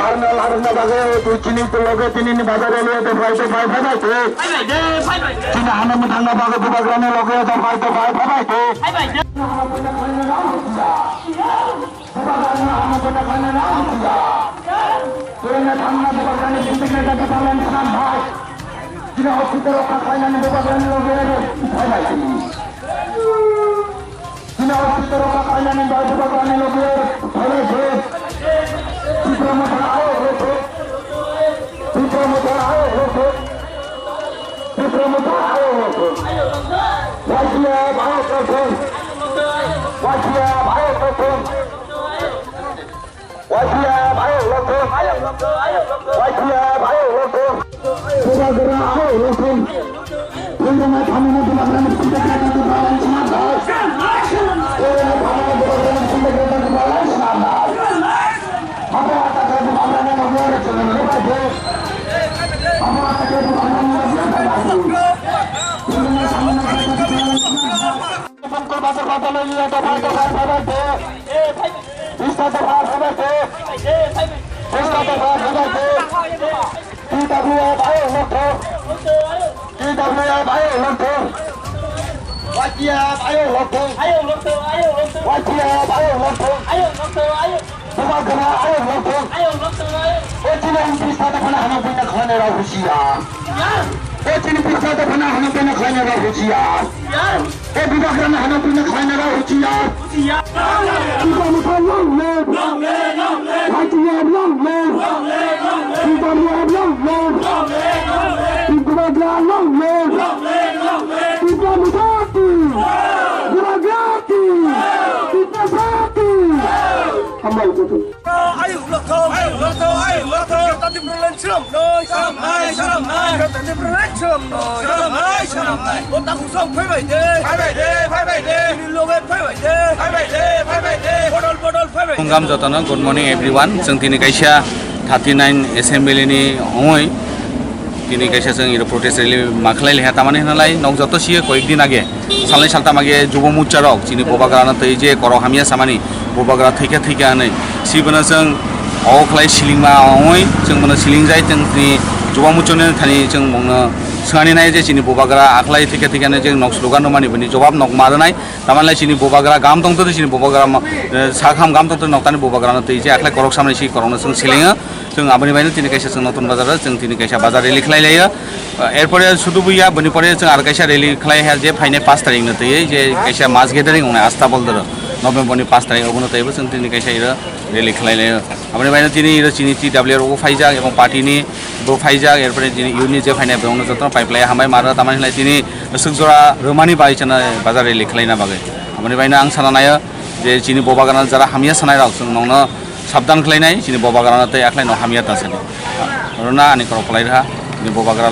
harna bagai tu cini tu logo cini ni bazar lihat tu fight tu. Cina hana mudanga bagai tu bazar ni logo tu fight tu. Turunnya tangan tu bazar ni pintu ni dah talan tangan bhai. Cina hospital orang kaya ni bazar ni logo tu fight. Cina hospital orang kaya ni bazar ni logo tu fight. Gam jotana good morning everyone. Jeng tini kaisa 39 assembly ni ongoi tini kaisa jeng iro protest rally maklai leha tamani hanalai nok joto siye koik din age salai saltam age jubo mucha rok chini bobagrana tei je korok hamia samani bobagra thika anai sibana jeng oklai silingma ongoi jeng bana siling jai jeng ni jubo muchone thani jeng mongna sangani nai je chini bobagra aklai thika ne jeng nok slogan mani bani jawab nok maranai tamanlai chini bobagra gam tong to chini bobagra sakham gam tong to noktani bobagra tei je aklai korok samani si korona jeng silinga jeng abani baino tini kaisa jeng notun bazar jeng tini kaisa bazar rally khlai laya erpore sudu buya bani pore jeng ar kaisa rally khlai ha je phaine 5 tarik na tei je kaisa mass gathering onai asta boldar November ni 5 tarik obono teibo jeng tini kaisa ira rally khlai laya abani baino tini ira chini TWR o phaijak ebong party ni bo phaijak erpore tini unit je phaine beono jotno pipeline hamai mara tamani lai tini sukjora romani bai chana bazar rally khlai na bagai abani baino ang sananaya je chini bobagrana jara hamia sanai rok jeng nongno sabdan khlainai chini bobagrana tei aklai no hamia tasani rona ani korok khlai ra ni bobagra